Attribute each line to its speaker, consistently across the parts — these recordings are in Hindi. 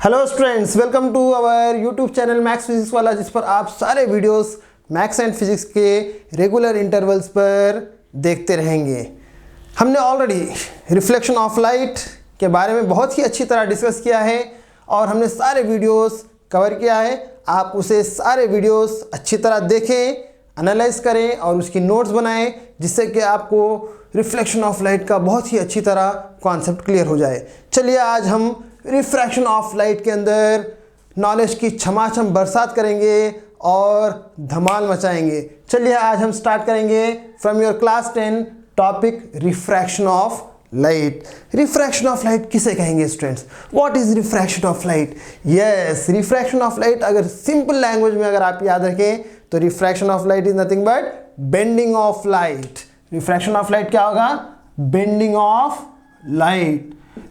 Speaker 1: Hello students, welcome to our YouTube channel maths physics वाला, जिस पर आप सारे वीडियोस मैथ्स एंड फिजिक्स के रेगुलर इंटरवल्स पर देखते रहेंगे। हमने ऑलरेडी रिफ्लेक्शन ऑफ लाइट के बारे में बहुत ही अच्छी तरह डिस्कस किया है और हमने सारे वीडियोस कवर किया है। आप उसे सारे वीडियोस अच्छी तरह देखें, एनालाइज करें और उसकी नोट्स बनाएं, जिससे कि आपको रिफ्लेक्शन ऑफ लाइट का बहुत ही अच्छी तरह कॉन्सेप्ट क्लियर हो जाए। चलिए आज हम रिफ्रैक्शन ऑफ लाइट के अंदर नॉलेज की छमाछम बरसात करेंगे और धमाल मचाएंगे। चलिए आज हम स्टार्ट करेंगे from your class 10 topic refraction of light. Refraction of light किसे कहेंगे students? What is refraction of light? Yes, refraction of light अगर सिंपल लैंग्वेज में अगर आप याद रखें तो refraction of light is nothing but bending of light. Refraction of light क्या होगा? Bending of light.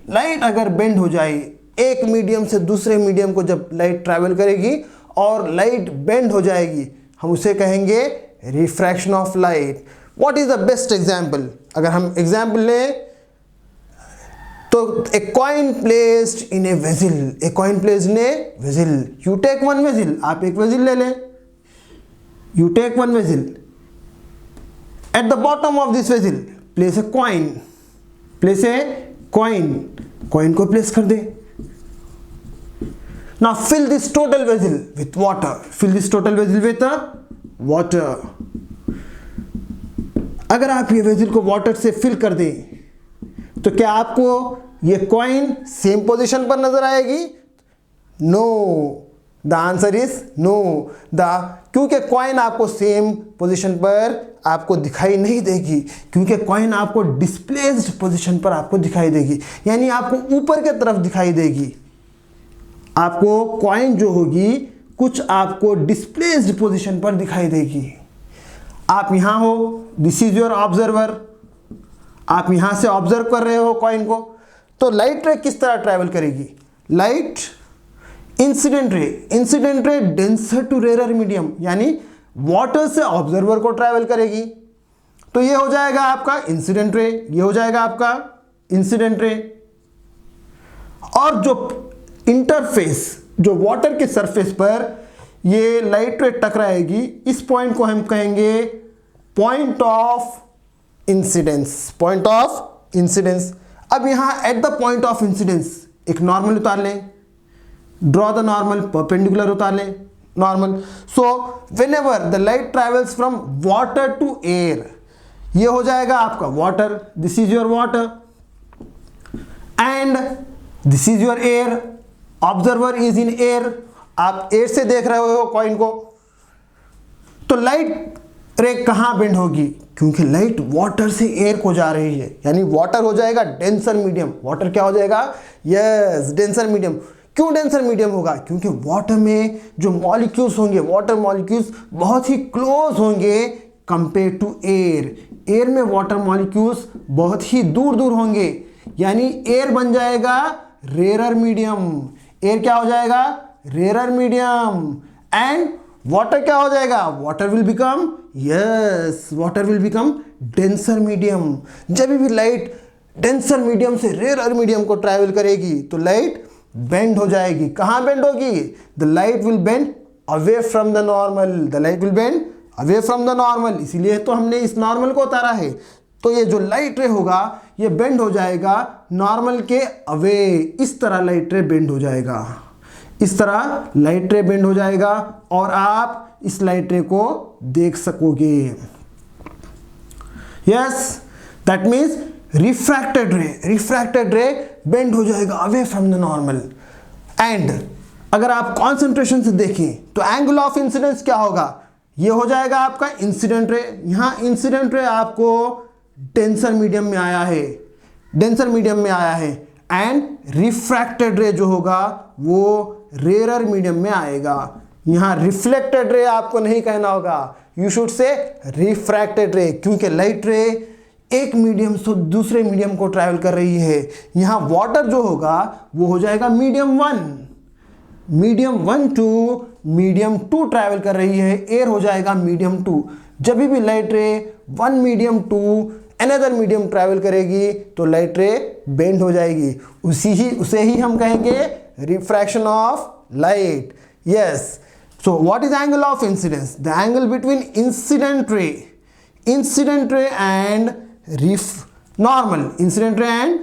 Speaker 1: लाइट अगर बेंड हो जाए, एक मीडियम से दूसरे मीडियम को जब लाइट ट्रैवल करेगी और लाइट बेंड हो जाएगी, हम उसे कहेंगे refraction of light. What is the best example? अगर हम एग्जांपल लें तो a coin placed in a vessel. A coin placed in a vessel. You take one vessel, आप एक वेजिल ले लें। You take one vessel, at the bottom of this vessel place a coin. Place a coin, coin को प्लेस कर दे। Now fill this total vessel with water. Fill this total vessel with water. अगर आप ये वेजिल को वाटर से फिल कर दें तो क्या आपको ये कॉइन सेम पोजीशन पर नजर आएगी? No, the answer is no. क्योंकि कॉइन आपको सेम पोजीशन पर आपको दिखाई नहीं देगी, क्योंकि कॉइन आपको डिस्प्लेस्ड पोजीशन पर आपको दिखाई देगी, यानी आपको ऊपर के तरफ दिखाई देगी। आपको कॉइन जो होगी कुछ आपको डिस्प्लेस्ड पोजीशन पर दिखाई देगी। आप यहां हो, दिस इज योर ऑब्जर्वर, आप यहां से ऑब्जर्व कर रहे हो कॉइन को, तो लाइट रे किस तरह ट्रैवल करेगी? Light incident ray denser to rare medium, यानी वाटर से ऑब्जर्वर को ट्रैवल करेगी। तो ये हो जाएगा आपका इंसिडेंट रे, ये हो जाएगा आपका इंसिडेंट रे। और जो इंटरफेस, जो वाटर के सरफेस पर ये लाइट रे टकराएगी, इस पॉइंट को हम कहेंगे point of incidence. Point of incidence. अब यहां at the point of incidence एक नॉर्मल उतार लें। ड्रॉ द नॉर्मल, परपेंडिकुलर उतार लें normal. So whenever the light travels from water to air, ये हो जाएगा आपका water, this is your water and this is your air. Observer is in air, आप एयर से देख रहे हो कॉइन को। तो लाइट रे कहां बेंड होगी? क्योंकि लाइट वाटर से एयर को जा रही है, यानी वाटर हो जाएगा डेंसर मीडियम। वाटर क्या हो जाएगा? Yes, denser medium. क्यों डेंसर मीडियम होगा? क्योंकि वाटर में जो मॉलिक्यूल्स होंगे, वाटर मॉलिक्यूल्स बहुत ही क्लोज होंगे कंपेयर टू एयर। एयर में वाटर मॉलिक्यूल्स बहुत ही दूर दूर होंगे, यानी एयर बन जाएगा रेयर मीडियम। एयर क्या हो जाएगा? Rare medium. एंड वाटर क्या हो जाएगा? Water will become, yes, water will become denser medium. जब भी लाइट डेंसर मीडियम से रेयर मीडियम को ट्रैवल करेगी तो लाइट बेंड हो जाएगी। कहां बेंड होगी? The light will bend away from the normal. The light will bend away from the normal, इसीलिए तो हमने इस नॉर्मल को उतारा है। तो ये जो लाइट रे होगा ये बेंड हो जाएगा नॉर्मल के अवे। इस तरह लाइट रे बेंड हो जाएगा, इस तरह लाइट रे बेंड हो जाएगा और आप इस लाइट रे को देख सकोगे। यस, दैट मीन्स रिफ्रैक्टेड रे बेंड हो जाएगा away from the normal. And अगर आप कॉन्सेंट्रेशन से देखें तो एंगल ऑफ इंसिडेंस क्या होगा? ये हो जाएगा आपका इंसिडेंट रे। यहां इंसिडेंट रे आपको डेंसर मीडियम में आया है, डेंसर मीडियम में आया है। एंड रिफ्रैक्टेड रे जो होगा वो रेयर मीडियम में आएगा। यहां रिफ्लेक्टेड रे आपको नहीं कहना होगा, यू शुड से रिफ्रैक्टेड रे, क्योंकि लाइट रे एक मीडियम से दूसरे मीडियम को ट्रैवल कर रही है। यहां वाटर जो होगा वो हो जाएगा medium 1, medium 1 to medium 2 travel कर रही है। एयर हो जाएगा मीडियम 2। जब भी लाइट रे 1 मीडियम 2 अनदर मीडियम ट्रैवल करेगी तो लाइट रे बेंड हो जाएगी, उसे ही हम कहेंगे refraction of light. Yes, so what is angle of incidence? The angle between incident ray and normal, incident ray and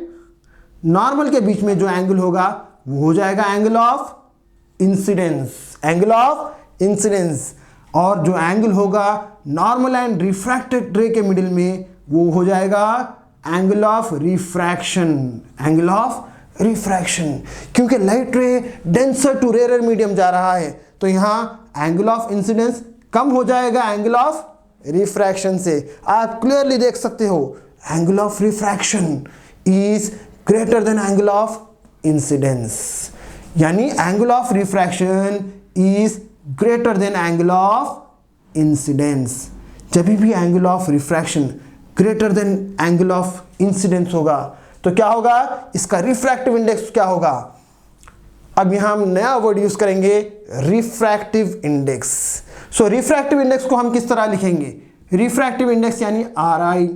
Speaker 1: normal के बीच में जो एंगल होगा वो हो जाएगा angle of incidence, angle of incidence. और जो एंगल होगा नॉर्मल एंड रिफ्रैक्टेड रे के मिडिल में वो हो जाएगा angle of refraction, angle of refraction. क्योंकि light ray denser to rare medium जा रहा है तो यहाँ एंगल ऑफ इंसिडेंस कम हो जाएगा एंगल ऑफ रिफ्रैक्शन से। आप क्लियरली देख सकते हो angle of refraction is greater than angle of incidence, यानी angle of refraction is greater than angle of incidence. जब भी angle of refraction greater than angle of incidence होगा तो क्या होगा, इसका रिफ्रैक्टिव इंडेक्स क्या होगा? अब यहां हम नया वर्ड यूज करेंगे, refractive index. So refractive index को हम किस तरह लिखेंगे? रिफ्रैक्टिव इंडेक्स यानी RI,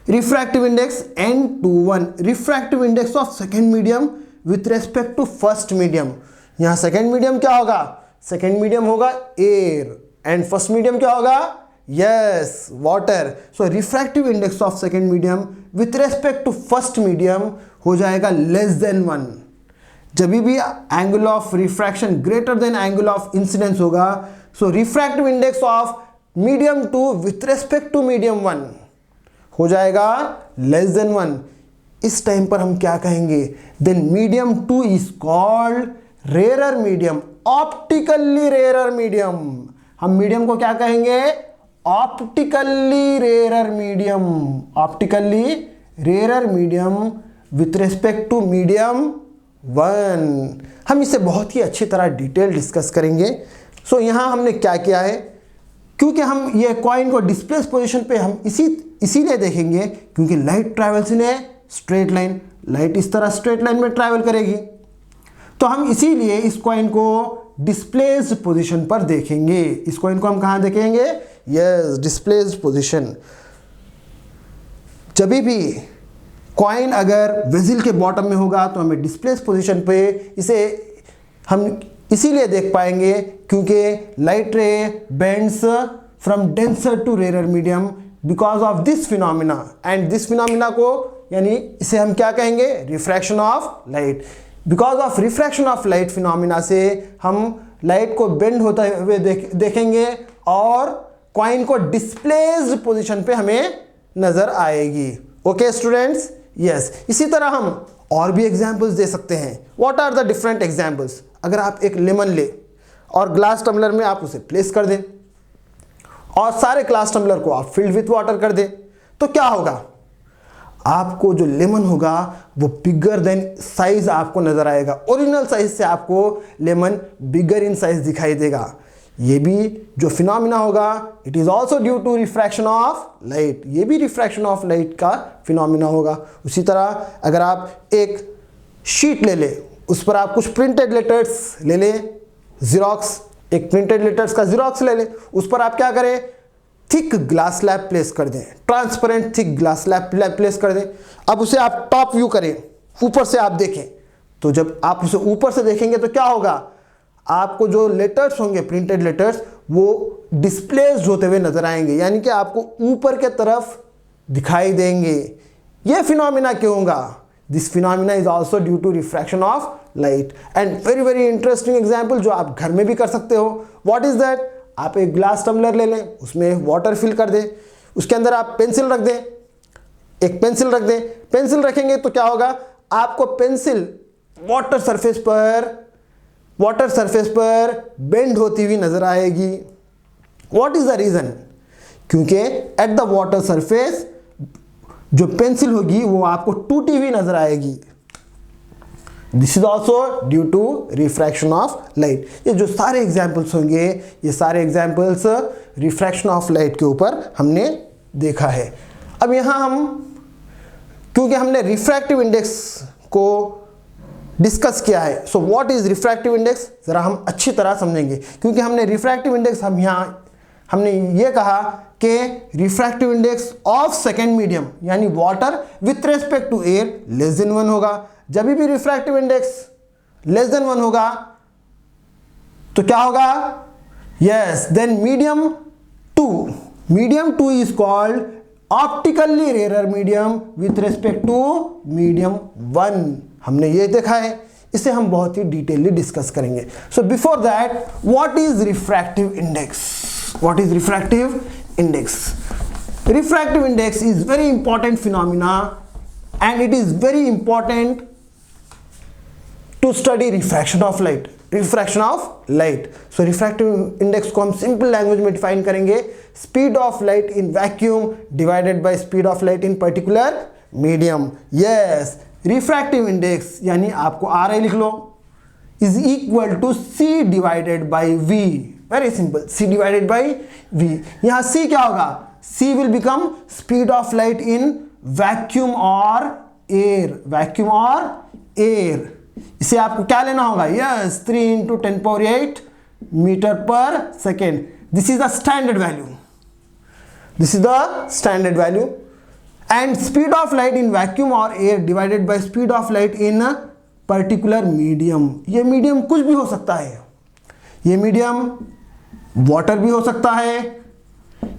Speaker 1: refractive index N21, refractive index of second medium with respect to first medium. यहां सेकेंड मीडियम क्या होगा? सेकेंड मीडियम होगा एयर एंड फर्स्ट मीडियम क्या होगा? Yes, water. So refractive index of second medium with respect to first medium हो जाएगा लेस देन 1। जब भी angle of refraction greater than angle of incidence होगा so refractive index of medium 2 with respect to medium 1 हो जाएगा लेस देन 1। इस टाइम पर हम क्या कहेंगे? Then medium 2 is called rarer medium, optically rarer medium. हम मीडियम को क्या कहेंगे? Optically rarer medium, optically rarer medium with respect to medium 1। हम इसे बहुत ही अच्छी तरह डिटेल डिस्कस करेंगे। सो यहां हमने क्या किया है, क्योंकि हम ये कॉइन को डिस्प्लेस पोजीशन पे हम इसीलिए देखेंगे क्योंकि light travels in a straight line, light इस तरह स्ट्रेट लाइन में ट्रैवल करेगी तो हम इसीलिए इस कॉइन को डिस्प्लेस्ड पोजीशन पर देखेंगे। इस कॉइन को हम कहां देखेंगे? Yes, displaced position. जब भी कॉइन अगर वेजिल के बॉटम में होगा तो हमें डिस्प्लेस्ड पोजीशन पे इसे हम इसीलिए देख पाएंगे क्योंकि light ray bends from denser to rare medium because of this phenomena, and this phenomena को यानी इसे हम क्या कहेंगे? Refraction of light. Because of refraction of light phenomena से हम लाइट को बेंड होता हुए देखेंगे और कॉइन को डिस्प्लेस्ड पोजीशन पे हमें नजर आएगी। Okay students, yes. इसी तरह हम और भी एग्जांपल्स दे सकते हैं। What are the different examples? अगर आप एक लेमन ले और ग्लास टम्बलर में आप उसे प्लेस कर दें और सारे ग्लास टम्बलर को आप फिल्ड विथ वाटर कर दें तो क्या होगा? आपको जो लेमन होगा वो बिगर देन साइज आपको नजर आएगा। ओरिजिनल साइज से आपको लेमन बिगर इन साइज दिखाई देगा। ये भी जो फिनोमिना होगा it is also due to refraction of light, ये भी रिफ्रैक्शन ऑफ लाइट का फिनोमिना होगा। उसी तरह अगर आप एक शीट ले ले, उस पर आप कुछ प्रिंटेड लेटर्स ले लें, जीरोक्स, एक प्रिंटेड लेटर्स का जीरोक्स ले लें, उस पर आप क्या करें? थिक ग्लास स्लैब प्लेस कर दें, transparent thick glass slab place कर दें। अब उसे आप टॉप व्यू करें, ऊपर से आप देखें, तो जब आप उसे ऊपर से देखेंगे तो क्या होगा? आपको जो लेटर्स होंगे प्रिंटेड लेटर्स वो डिस्प्लेस्ड होते हुए नजर आएंगे, यानी कि आपको ऊपर के तरफ दिखाई देंगे। ये फिनोमिना क्यों होगा? This phenomena is also due to refraction of light. And very very interesting example जो आप घर में भी कर सकते हो। What is that? आप एक ग्लास टम्बलर ले लें, उसमें वाटर फिल कर दें, उसके अंदर आप पेंसिल रख दें, एक पेंसिल रख दें। पेंसिल रखेंगे तो क्या होगा? आपको पेंसिल वाटर सरफेस पर बेंड होती हुई नजर आएगी। What is the reason? क्योंकि एट द वाटर सरफेस जो पेंसिल होगी वो आपको टूटी हुई नजर आएगी। This is also due to refraction of light. ये जो सारे एग्जाम्पल्स होंगे ये सारे एग्जाम्पल्स रिफ्रैक्शन ऑफ लाइट के ऊपर हमने देखा है। अब यहाँ हम क्योंकि हमने रिफ्रैक्टिव इंडेक्स को डिस्कस किया है, so what is refractive index जरा हम अच्छी तरह समझेंगे। क्योंकि हमने रिफ्रैक्टिव इंडेक्स हमने ये कहा के refractive index of second medium यानी water with respect to air less than 1 होगा। जब भी रिफ्रैक्टिव इंडेक्स लेस देन 1 होगा तो क्या होगा? Yes, then medium 2 is called optically rare medium with respect to medium 1। हमने ये देखा है, इसे हम बहुत ही डिटेलली डिस्कस करेंगे। So before that, what is refractive index? What is refractive index? Refractive index is very important phenomena and it is very important to study refraction of light. So refractive index को हम सिंपल लैंग्वेज में डिफाइन करेंगे, speed of light in vacuum divided by speed of light in particular medium. Yes, refractive index यानी आपको RI लिख लो is equal to C divided by V। Very simple, C divided by V। यहां C क्या होगा? C will become speed of light in vacuum और एयर। इसे आपको क्या लेना होगा? यस, 3 × 10⁸ मीटर पर second. This is the standard value. And speed of light in vacuum और air divided by speed of light in particular medium. ये मीडियम कुछ भी हो सकता है। ये मीडियम वाटर भी हो सकता है,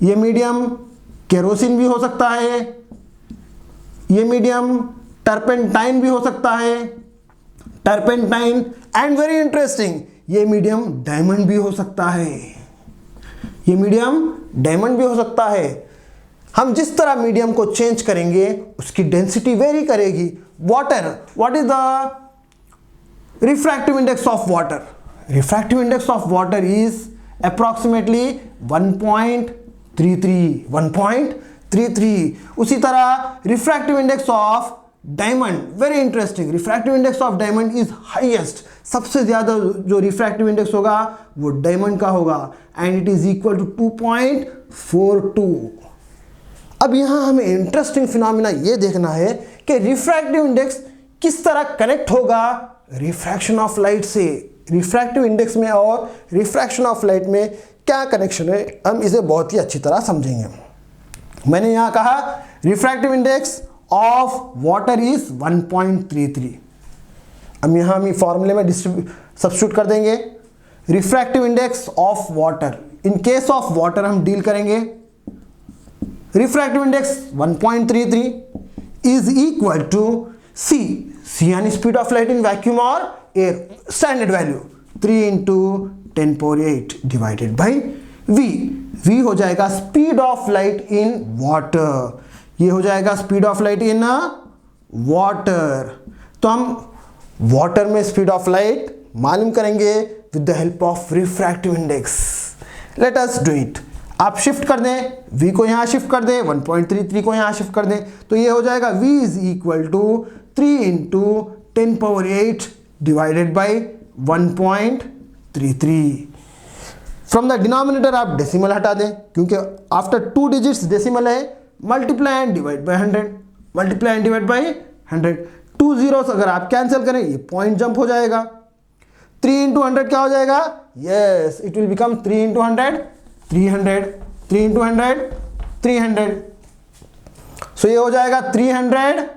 Speaker 1: ये मीडियम केरोसिन भी हो सकता है, ये मीडियम टर्पेंटाइन भी हो सकता है, टर्पेंटाइन, एंड वेरी इंटरेस्टिंग, ये मीडियम डायमंड भी हो सकता है। हम जिस तरह मीडियम को चेंज करेंगे उसकी डेंसिटी वेरी करेगी। Water, what is the refractive index of water? Refractive index of water is approximately 1.33। उसी तरह refractive index of diamond, very interesting, refractive index of diamond is highest. सबसे ज्यादा जो रिफ्रैक्टिव इंडेक्स होगा वो डायमंड का होगा and it is equal to 2.42। अब यहां हमें इंटरेस्टिंग फिनोमिना ये देखना है कि रिफ्रैक्टिव इंडेक्स किस तरह कनेक्ट होगा रिफ्रैक्शन ऑफ लाइट से। रिफ्रैक्टिव इंडेक्स में और रिफ्रैक्शन ऑफ लाइट में क्या कनेक्शन है, हम इसे बहुत ही अच्छी तरह समझेंगे। मैंने यहां कहा refractive index of water is 1.33। अब यहां हम फॉर्मूले में सब्स्टिट्यूट कर देंगे। Refractive index of water, in case of water हम डील करेंगे, refractive index 1.33 is equal to C यानी speed of light in vacuum और air, standard value 3 × 10⁸ divided by V हो जाएगा speed of light in water. ये हो जाएगा speed of light in water. तो हम वाटर में स्पीड ऑफ लाइट मालूम करेंगे with the help of refractive index. Let us do it. आप शिफ्ट कर दें, V को यहां शिफ्ट कर दें, 1.33 को यहां शिफ्ट कर दें, तो ये हो जाएगा V is equal to 3 × 10⁸ divided by 1.33। From the denominator आप डेसिमल हटा दें, क्योंकि आफ्टर 2 डिजिट्स डेसिमल है। Multiply and divide by 100। 2 zeros अगर आप कैंसिल करें ये पॉइंट जंप हो जाएगा। 3 × 100 क्या हो जाएगा? Yes, it will become 3 × 100 300, 3 × 100 300। सो ये हो जाएगा 300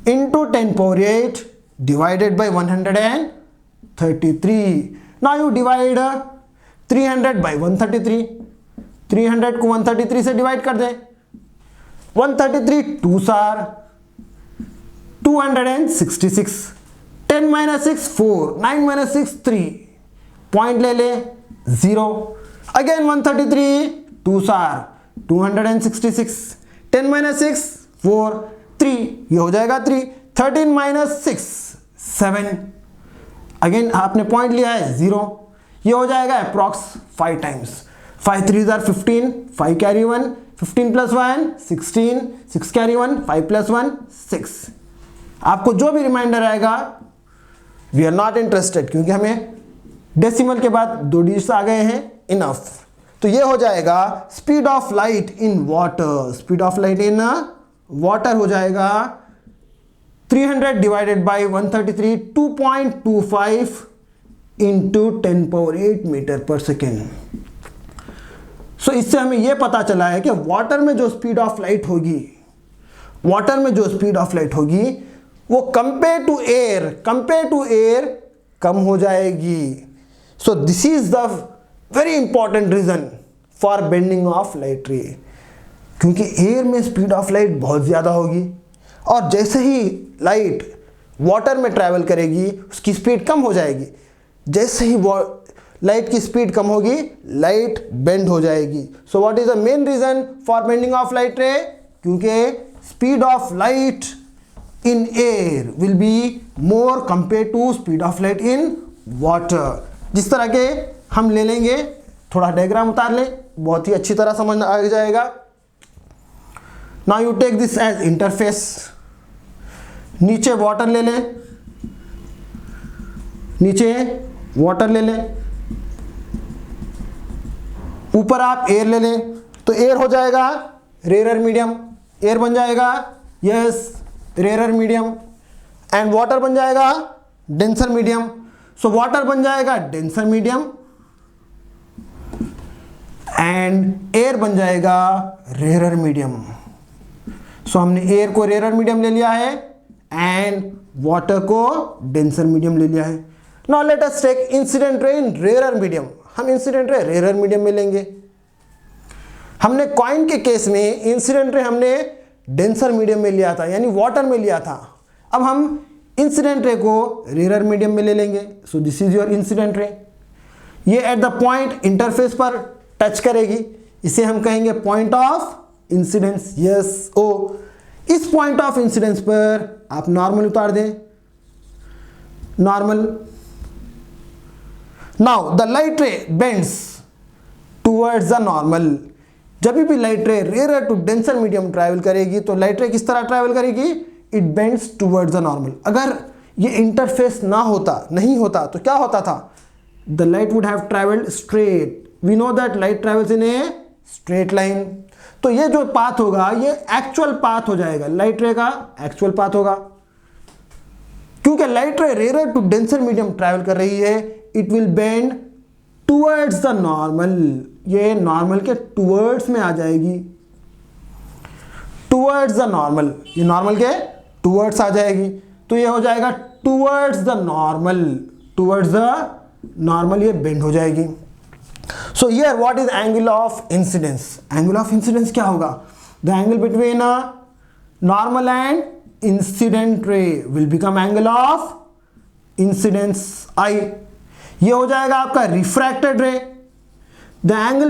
Speaker 1: × 10⁸ divided by 133। Now you divide 300 by 133। 300 को 133 से डिवाइड कर दें। 133 2s are 266। 10 - 6 4, 9 - 6 3, पॉइंट ले ले 0। Again 133 2s are 266। 10 - 6 4 3, ये हो जाएगा 3। 13 - 6 7, अगेन आपने पॉइंट लिया है 0, ये हो जाएगा approx 5 times. 5 3s are 15, 5 carry 1, 15 + 1 16, 6 carry 1, 5 + 1 6। आपको जो भी रिमाइंडर आएगा वी आर नॉट इंटरेस्टेड, क्योंकि हमें डेसिमल के बाद 2 डिजिट्स आ गए हैं, इनफ। तो ये हो जाएगा speed of light in water. Speed of light in water हो जाएगा 300 डिवाइडेड बाई 133, 2.25 × 10⁸ मीटर पर सेकेंड। सो इससे हमें यह पता चला है कि वाटर में जो स्पीड ऑफ लाइट होगी, वाटर में जो स्पीड ऑफ लाइट होगी वो कंपेयर टू एयर कम हो जाएगी। So this is the very important reason for bending of light ray, क्योंकि एयर में स्पीड ऑफ लाइट बहुत ज़्यादा होगी और जैसे ही लाइट वाटर में ट्रैवल करेगी उसकी स्पीड कम हो जाएगी। जैसे ही लाइट की स्पीड कम होगी लाइट बेंड हो जाएगी। So what is the main reason for bending of light ray? क्योंकि speed of light in air will be more compare to speed of light in water. जिस तरह के हम ले लेंगे, थोड़ा डायग्राम उतार लें, बहुत ही अच्छी तरह समझ आ जाएगा। Now you take this as interface. नीचे वाटर ले लें, नीचे वाटर ले लें, ऊपर आप एयर ले लें, तो एयर हो जाएगा रेयर मीडियम, एयर बन जाएगा yes rare medium, and water बन जाएगा डेंसर मीडियम। सो वाटर बन जाएगा डेंसर मीडियम एंड एयर बन जाएगा रेयर मीडियम। सो हमने एयर को रेयर मीडियम ले लिया है एंड वाटर को डेंसर मीडियम ले लिया है। Now let us take incident ray in rarer medium. हम इंसिडेंट रे रेयर मीडियम में लेंगे। हमने कॉइन के केस में इंसिडेंट रे हमने डेंसर मीडियम में लिया था, यानी वाटर में लिया था। अब हम इंसिडेंट रे को रेयर मीडियम में ले लेंगे। So this is your incident ray. ये एट द पॉइंट इंटरफेस पर टच करेगी, इसे हम कहेंगे point of incidence. Yes O, इस पॉइंट ऑफ इंसिडेंस पर आप नॉर्मल उतार दें, normal. Now the light ray bends towards the normal. जब भी light ray rare to denser medium travel करेगी तो लाइट रे किस तरह ट्रैवल करेगी? It bends towards the normal. अगर ये इंटरफेस ना होता, नहीं होता, तो क्या होता था? The light would have travelled straight. We know that light travels in a straight line. तो ये जो पाथ होगा ये एक्चुअल पाथ हो जाएगा, लाइट रे का एक्चुअल पाथ होगा। क्योंकि light ray rare to denser medium travel कर रही है, it will bend towards the normal. ये नॉर्मल के टूवर्ड्स में आ जाएगी, टूवर्ड्स द नॉर्मल, ये नॉर्मल के टूवर्ड्स आ जाएगी। तो ये हो जाएगा towards the normal, towards the normal, ये बेंड हो जाएगी। So here what is angle of incidence? Angle of incidence क्या होगा? The angle between normal and incident ray will become angle of incidence I. ये हो जाएगा आपका refracted ray. The angle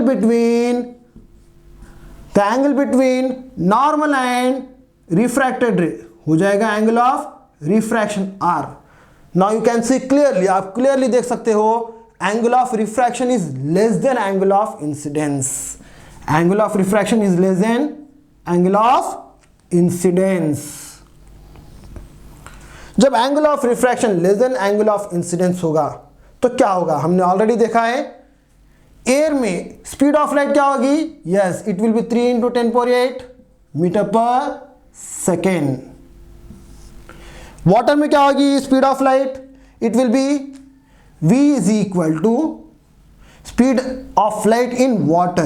Speaker 1: between normal and refracted ray हो जाएगा angle of refraction R. Now you can see clearly, आप क्लियरली देख सकते हो, angle of refraction is less than angle of incidence. Angle of refraction is less than angle of incidence. जब angle of refraction less than angle of incidence होगा तो क्या होगा? हमने ऑलरेडी देखा है, एयर में स्पीड ऑफ लाइट क्या होगी? Yes, it will be 3 × 10⁸ metre पर सेकेंड। वाटर में क्या होगी speed of light? It will be v is equal to speed of light in water,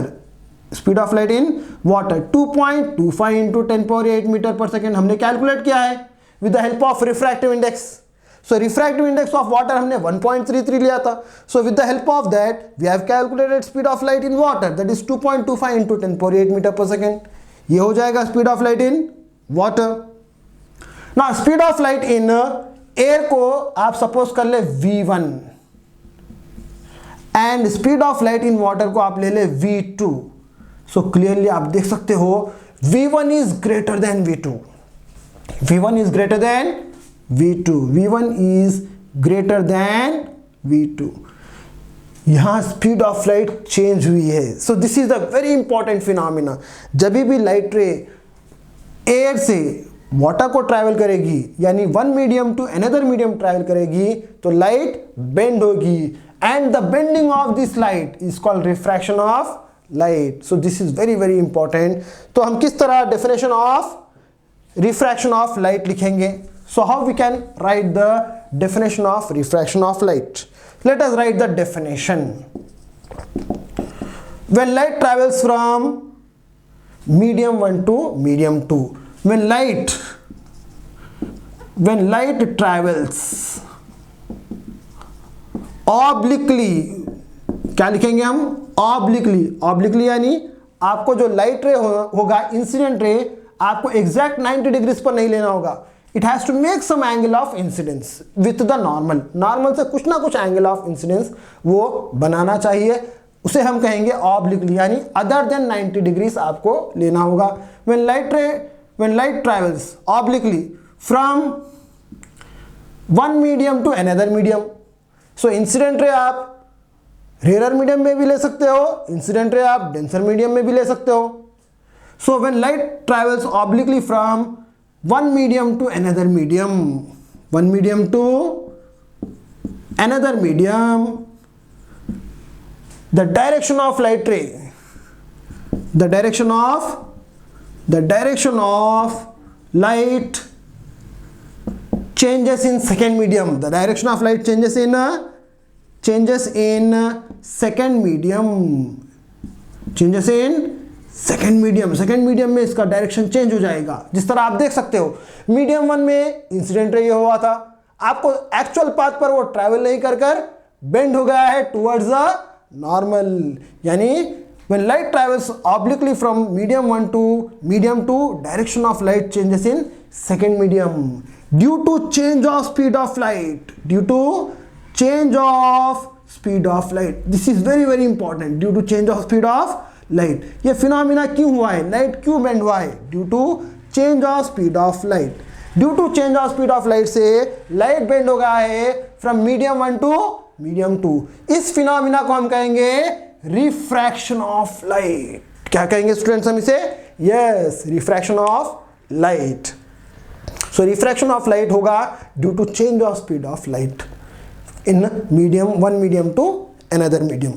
Speaker 1: speed of light in water 2.25 × 10⁸ metre पर सेकेंड हमने कैलकुलेट किया है with the help of refractive index. So refractive index of water हमने 1.33 लिया था. So with the help of that we have calculated speed of light in water, that is 2.25 × 10⁸ metre पर सेकेंड. ये हो जाएगा speed of light in water. Now speed of light in air को आप सपोज कर ले v1 and speed of light in water को आप ले ले v2. सो क्लियरली आप देख सकते हो v1 is greater then v2. v1 is greater then v2. v1 is greater then v2. यहां स्पीड ऑफ लाइट चेंज हुई है. So this is the very important phenomena. जब भी लाइट रे एयर से वाटर को ट्रैवल करेगी, यानी one medium to another medium travel करेगी, तो लाइट बेंड होगी. And the bending of this light is called refraction of light. So this is very very important. तो हम किस तरह definition of refraction of light लिखेंगे? So how we can write the definition of refraction of light? Let us write the definition. when light travels from medium 1 to medium 2, when light travels obliquely, क्या लिखेंगे हम? ऑब्लिकली यानी आपको जो लाइट रे होगा, इंसिडेंट रे, आपको एग्जैक्ट 90 डिग्रीज पर नहीं लेना होगा. It has to make some angle of incidence with the normal से कुछ ना कुछ एंगल ऑफ इंसिडेंस वो बनाना चाहिए. उसे हम कहेंगे ऑब्लिकली, यानी अदर देन 90 डिग्रीज आपको लेना होगा. When light travels obliquely from one medium to another medium. So incident ray आप रेयर मीडियम में भी ले सकते हो, इंसिडेंट रे आप डेंसर मीडियम में भी ले सकते हो. So when light travels obliquely from one medium to another medium, the direction of light ray, the direction of light changes in second medium. The direction of light changes in second medium. Second medium में इसका डायरेक्शन चेंज हो जाएगा. जिस तरह आप देख सकते हो मीडियम 1 में इंसिडेंट रे हुआ था, आपको एक्चुअल पाथ पर वो ट्रैवल नहीं कर बेंड हो गया है टुवर्ड्स द नॉर्मल. यानी when light travels obliquely from medium 1 to medium 2, direction of light changes in second medium due to change of speed of light. This is very very important. Due to change of speed of light. ये फिनोमिना क्यों हुआ है, लाइट क्यों बेंड हुआ है? Due to change of speed of light. Due to change of speed of light से लाइट बेंड हो गया है फ्रॉम मीडियम 1 टू मीडियम 2. इस फिनोमिना को हम कहेंगे रिफ्रैक्शन ऑफ लाइट. क्या कहेंगे स्टूडेंट्स हम इसे? Yes, refraction of light. So refraction of light होगा due to change of speed of light in one medium to another medium.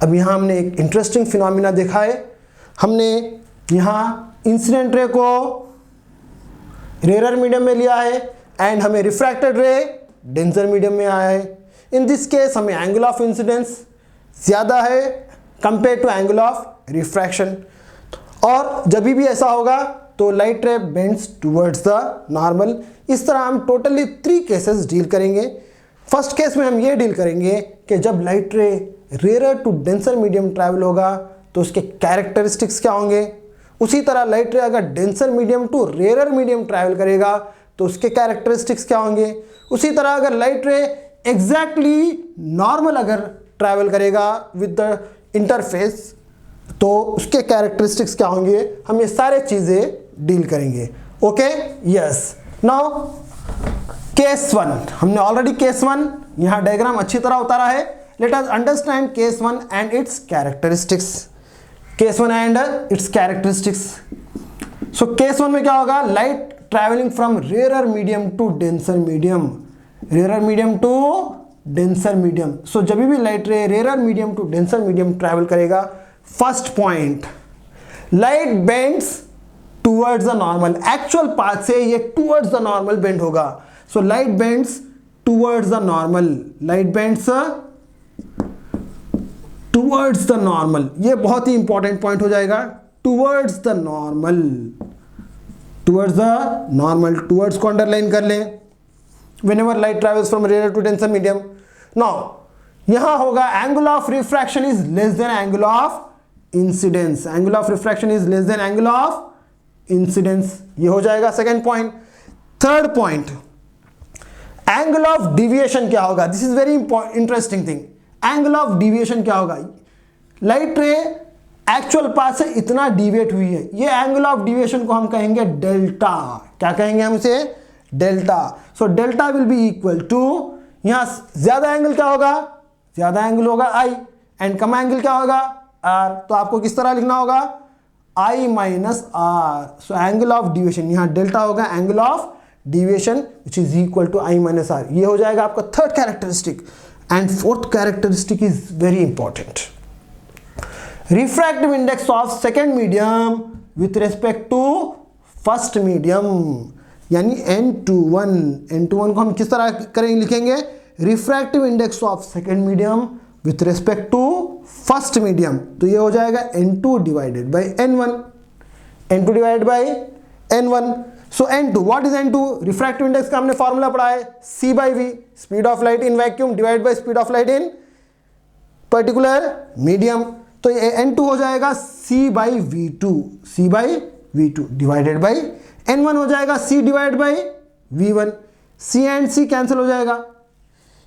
Speaker 1: अब यहाँ हमने एक इंटरेस्टिंग फिनोमिना देखा है. हमने यहाँ इंसिडेंट रे को रेयर मीडियम में लिया है एंड हमें रिफ्रैक्टेड रे डेंसर मीडियम में आया है. इन दिस केस हमें एंगल ऑफ इंसिडेंस ज़्यादा है compare to angle of refraction. और जब भी ऐसा होगा तो light ray bends towards the normal. इस तरह हम टोटली 3 केसेस डील करेंगे. फर्स्ट केस में हम ये डील करेंगे कि जब light ray rare to denser medium travel होगा तो उसके कैरेक्टरिस्टिक्स क्या होंगे. उसी तरह लाइट रे अगर denser medium to rare medium travel करेगा तो उसके कैरेक्टरिस्टिक्स क्या होंगे. उसी तरह अगर लाइट रे एग्जैक्टली नॉर्मल अगर ट्रैवल करेगा विद द इंटरफेस तो उसके कैरेक्टरिस्टिक्स क्या होंगे. हम ये सारे चीज़ें डील करेंगे. Okay, yes. नाउ केस 1, हमने ऑलरेडी केस 1 यहाँ डायग्राम अच्छी तरह उतारा है. Let us understand case 1 and its characteristics. Case 1 and its characteristics. So case 1 में क्या होगा? Light travelling from rare medium to denser medium. So जब भी light rarer medium to denser medium travel करेगा, first point light bends towards the normal. Actual path से ये टुवर्ड्स द नॉर्मल बेंड होगा. So light bends towards the normal. ये बहुत ही इंपॉर्टेंट पॉइंट हो जाएगा. टुवर्ड्स द टुवर्ड्स को अंडरलाइन कर लें. whenever light travels from rarer to denser medium. Now यहाँ होगा angle of refraction is less than angle of incidence. Angle of refraction is less than angle of incidence. ये हो जाएगा second point. Third point, angle of deviation क्या होगा? This is very interesting thing. Angle of deviation क्या होगा? लाइट रे एक्चुअल पाथ से इतना डिविएट हुई है, ये एंगल ऑफ डिविएशन को हम कहेंगे डेल्टा. क्या कहेंगे हम इसे? Delta. So delta will be equal to, यहाँ ज्यादा एंगल क्या होगा? ज्यादा एंगल होगा आई एंड कम एंगल क्या होगा? आर. तो आपको किस तरह लिखना होगा? I minus R. So angle of deviation, यहाँ डेल्टा होगा angle of deviation which is equal to I minus R. ये हो जाएगा आपका third characteristic. And fourth characteristic is very important. Refractive index of second medium with respect to first medium, यानी N21. N21 को हम किस तरह करेंगे? लिखेंगे refractive index of second medium with respect to first medium, तो ये हो जाएगा n2 divided by n1, n2 divided by n1. So n2, what is n2? Refractive index का हमने फॉर्मूला पढ़ा है, c by v, speed of light in vacuum divide by speed of light in particular medium. तो ये n2 हो जाएगा c by v2, c by v2 divided by n1 हो जाएगा c divide by v1. c and c cancel हो जाएगा.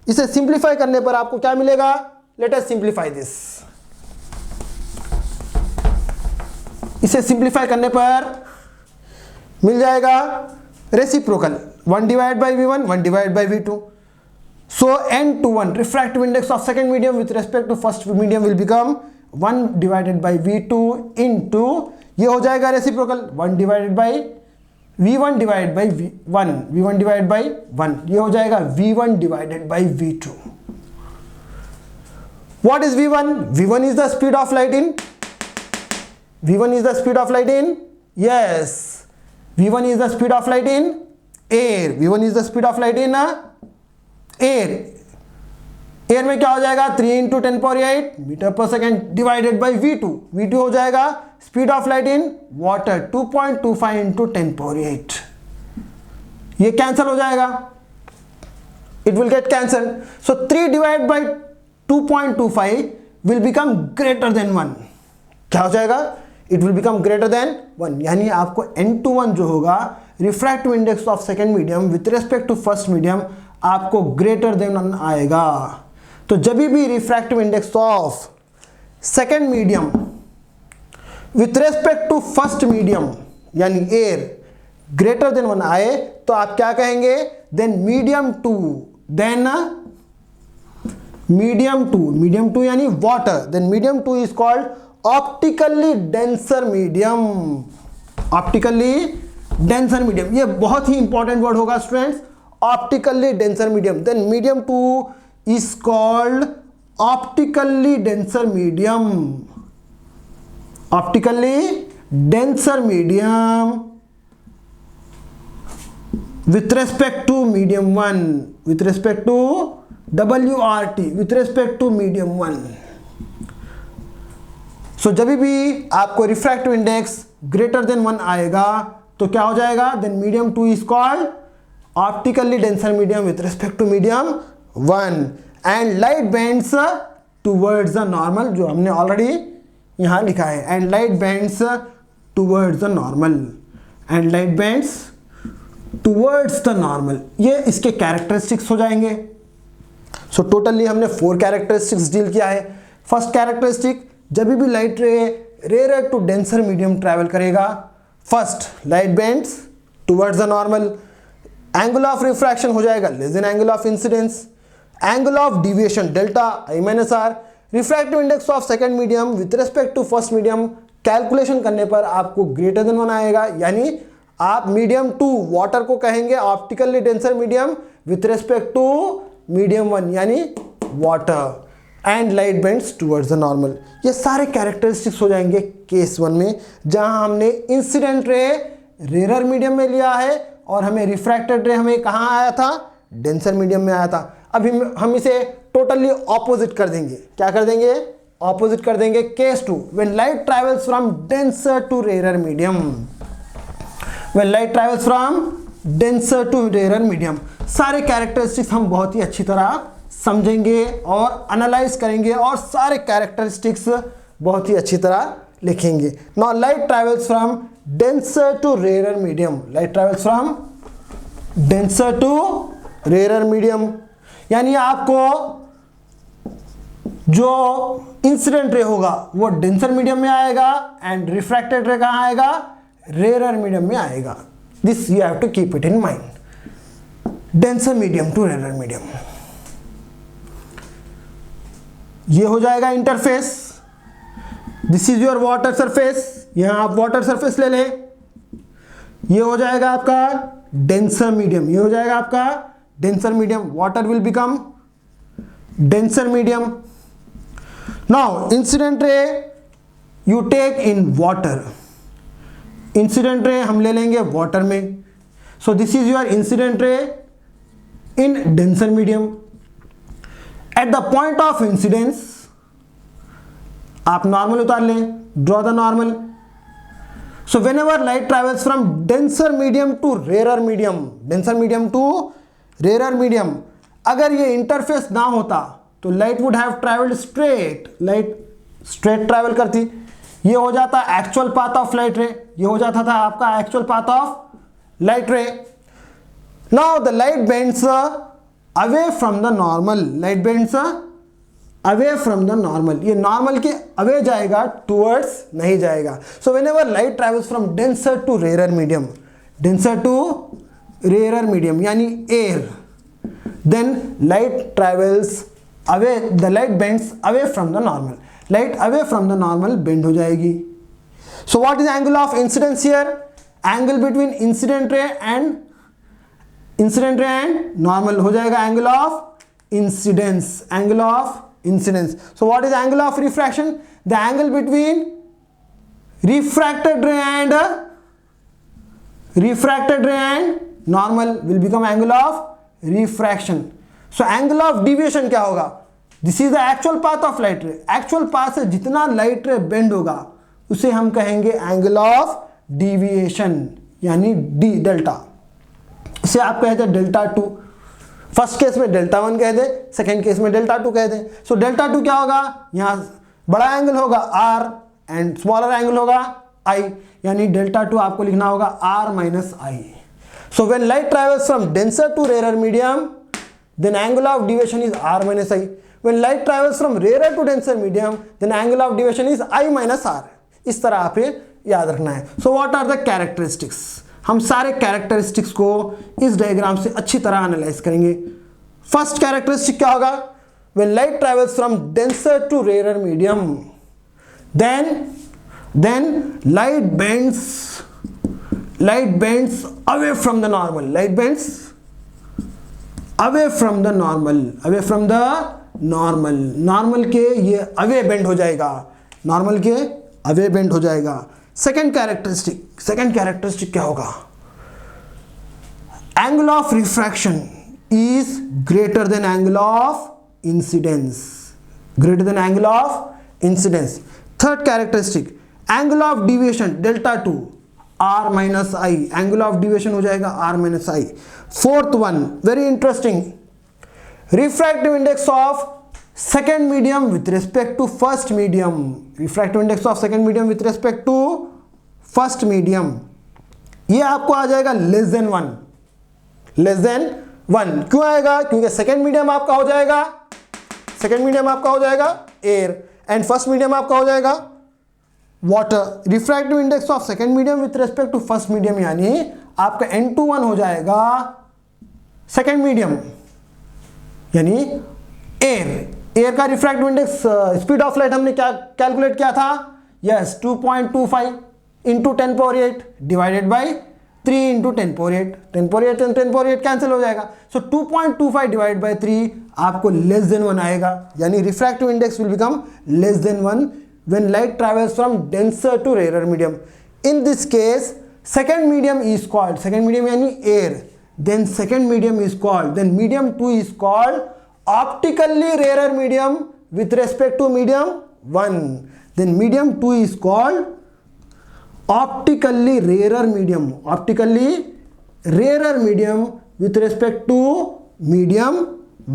Speaker 1: इसे सिंप्लीफाई करने पर आपको क्या मिलेगा? Let us simplify this. इसे सिंप्लीफाई करने पर मिल जाएगा reciprocal 1 divide by v1, 1 divide by v2. So n21 refractive index of second medium with respect to first medium will become 1 divided by v2 into, ये हो जाएगा reciprocal 1 divided by v1 divide by v1, v1 divide by 1, ये हो जाएगा v1 divided by v2. What is v1? v1 is the speed of light in, v1 is the speed of light in, yes, v1 is the speed of light in air, v1 is the speed of light in air. Air में क्या हो जाएगा? 3 इंटू 10 पावर 8 मीटर पर second divided by v2, v2 हो जाएगा speed of light in water 2.25 into 10 power 8. ये कैंसिल हो जाएगा, it will get cancel. So 3 divide by 2.25 will become greater than 1. क्या हो जाएगा? It will become greater than 1. यानी आपको n21 जो होगा refractive index of second medium with respect to first medium आपको ग्रेटर देन 1 आएगा. तो जब भी refractive index of second medium with respect to first medium यानी एयर ग्रेटर देन 1 आए तो आप क्या कहेंगे? देन मीडियम 2, देन मीडियम 2 यानी water, then medium 2 is called optically denser medium. Optically denser medium, ये बहुत ही इंपॉर्टेंट वर्ड होगा students, optically denser medium. Then medium 2 is called optically denser medium, optically denser medium with respect to medium 1, with respect to WRT, with respect to medium 1. So जब भी आपको रिफ्रैक्टिव इंडेक्स ग्रेटर देन 1 आएगा तो क्या हो जाएगा? Then medium 2 is called optically denser medium with respect to medium 1 and light bends towards the normal, जो हमने ऑलरेडी यहां लिखा है, and light bends towards the normal, and light bends towards the normal. ये इसके कैरेक्टरिस्टिक्स हो जाएंगे. सो टोटली हमने 4 कैरेक्टरिस्टिक्स डील किया है. फर्स्ट कैरेक्टरिस्टिक, जब भी light ray rare to denser medium travel करेगा, first light bends towards the normal, angle of refraction हो जाएगा less than angle of incidence, angle of deviation delta I minus R. Refractive index of second medium with respect to first medium calculation करने पर आपको ग्रेटर देन 1 आएगा. यानी आप मीडियम 2 वाटर को कहेंगे optically denser medium with respect to medium 1 यानी water, and light bends towards the normal. ये सारे कैरेक्टरिस्टिक्स हो जाएंगे केस 1 में, जहां हमने इंसिडेंट रे रेयर मीडियम में लिया है और हमें रिफ्रैक्टेड रे हमें कहाँ आया था? डेंसर मीडियम में आया था. अभी हम इसे टोटली ऑपोजिट कर देंगे. क्या कर देंगे? ऑपोजिट कर देंगे. Case 2, when light travels from denser to rare medium, when light travels from denser to rare medium. सारे कैरेक्टरिस्टिक्स हम बहुत ही अच्छी तरह समझेंगे और एनालाइज करेंगे और सारे कैरेक्टरिस्टिक्स बहुत ही अच्छी तरह लिखेंगे. Now light travels from denser to rare medium, light travels from denser to rare medium, यानी आपको जो इंसिडेंट रे होगा वो डेंसर मीडियम में आएगा एंड रिफ्रैक्टेड रे कहां आएगा? रेयर मीडियम में आएगा. This you have to keep it in mind. Denser medium to rare medium, ये हो जाएगा interface. This is your water surface, यहां आप वाटर सरफेस ले लें. ये हो जाएगा आपका डेंसर मीडियम, ये हो जाएगा आपका denser medium. Water will become denser medium. Now incident ray you take in water, incident ray हम ले लेंगे वाटर में. So this is your incident ray in denser medium. At the point of incidence, आप नॉर्मल उतार लें, draw the normal. So whenever light travels from denser medium to rare medium, denser medium to rare medium, अगर ये इंटरफेस ना होता तो light would have travelled straight, light straight travel करती, ये हो जाता एक्चुअल पाथ ऑफ लाइट रे, ये हो जाता था आपका actual path of light ray. Now the light bends away from the normal, light bends away from the normal, ये नॉर्मल के अवे जाएगा, टूवर्ड्स नहीं जाएगा। So whenever light travels from denser to rare medium, denser to rare medium यानी air, then light travels away, the light bends away from the normal, light away from the normal bend हो जाएगी। So what is angle of incidence here? Angle between incident ray and normal हो जाएगा angle of incidence, angle of incidence. So what is angle of refraction? The angle between refracted ray and normal will become angle of refraction. So angle of deviation क्या होगा? This is the actual path of light ray. Actual path से जितना light ray bend होगा उसे हम कहेंगे angle of deviation यानी d डेल्टा, उसे आप कहते हैं डेल्टा 2। फर्स्ट केस में डेल्टा 1 कह दे, सेकेंड केस में डेल्टा 2 कह दे। सो डेल्टा 2 क्या होगा? यहाँ बड़ा एंगल होगा r एंड स्मॉलर एंगल होगा I, यानी डेल्टा 2 आपको लिखना होगा r minus I। So when light travels from denser to rare medium then angle of deviation is r minus I। When light travels from rare to denser medium then angle of deviation is I minus R। इस तरह आप ये याद रखना है। So what are the characteristics? हम सारे कैरेक्टरिस्टिक्स को इस डायग्राम से अच्छी तरह एनालाइज करेंगे। फर्स्ट कैरेक्टरिस्टिक क्या होगा? When light travels from denser to rare medium then light bends away from the normal, light bends away from the normal, normal के ये अवे बेंड हो जाएगा, नॉर्मल के अवे बेंड हो जाएगा। सेकेंड कैरेक्टरिस्टिक क्या होगा? Angle of refraction is greater than angle of incidence, greater than angle of incidence. Third characteristic angle of deviation delta 2 r minus I, angle of deviation हो जाएगा r minus I। Fourth one very interesting, refractive index of second medium with respect to first medium, refractive index of second medium with respect to first medium, ये आपको आ जाएगा लेस देन वन। क्यों आएगा? क्योंकि सेकेंड मीडियम आपका हो जाएगा एयर एंड फर्स्ट मीडियम आपका हो जाएगा water. Refractive index of second medium with respect to first medium यानी आपका N21 हो जाएगा सेकेंड मीडियम यानी एयर का refractive index, speed of light हमने क्या कैलकुलेट किया था? Yes 2.25 into 10 power 8 divided by 3 into 10 power 8, 10 power 8 and 10 power 8 cancel हो जाएगा। सो 2.25 डिवाइड बाई 3 आपको लेस देन 1 आएगा, यानी refractive index will become less than 1 when light travels from denser to rare medium. In this case second medium is called, second medium यानी air, then second medium is called, then medium 2 is called optically rarer medium with respect to medium 1, then medium 2 is called optically rarer medium with respect to medium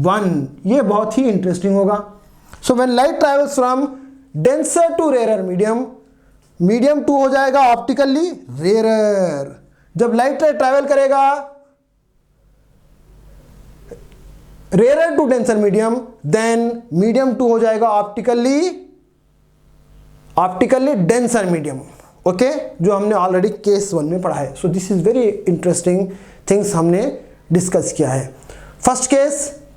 Speaker 1: 1। ये बहुत ही इंटरेस्टिंग होगा। So when light travels from denser to rare medium 2 हो जाएगा ऑप्टिकली रेयर। जब लाइट ट्रेवल करेगा rare to denser medium then medium 2 हो जाएगा ऑप्टिकली डेंसर मीडियम। ओके, जो हमने ऑलरेडी केस 1 में पढ़ा है। So this is very interesting things हमने डिस्कस किया है। First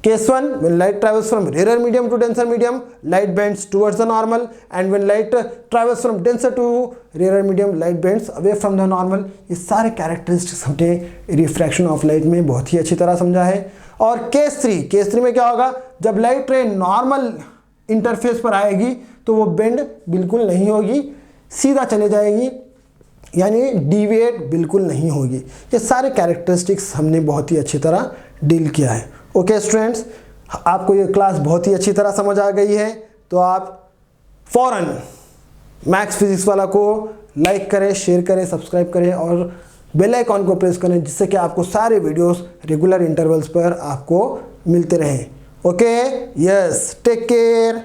Speaker 1: case 1 when light travels from rare medium to denser medium light bends towards the normal, and when light travels from denser to rare medium light bends away from the normal. ये सारे कैरेक्टरिस्टिक्स हमने रिफ्रैक्शन ऑफ लाइट में बहुत ही अच्छी तरह समझा है। और केस 3 में क्या होगा? जब लाइट रे नॉर्मल इंटरफेस पर आएगी तो वो बेंड बिल्कुल नहीं होगी, सीधा चले जाएगी, यानी डिविएट बिल्कुल नहीं होगी। ये सारे कैरेक्टरिस्टिक्स हमने बहुत ही अच्छी तरह डील किया है। ओके स्टूडेंट्स, आपको ये क्लास बहुत ही अच्छी तरह समझ आ गई है, तो आप फ़ौरन मैथ्स फिजिक्स वाला को लाइक करें, शेयर करें, सब्सक्राइब करें और बेल आइकॉन को प्रेस करें, जिससे कि आपको सारे वीडियोस रेगुलर इंटरवल्स पर आपको मिलते रहें। Okay, yes, take care.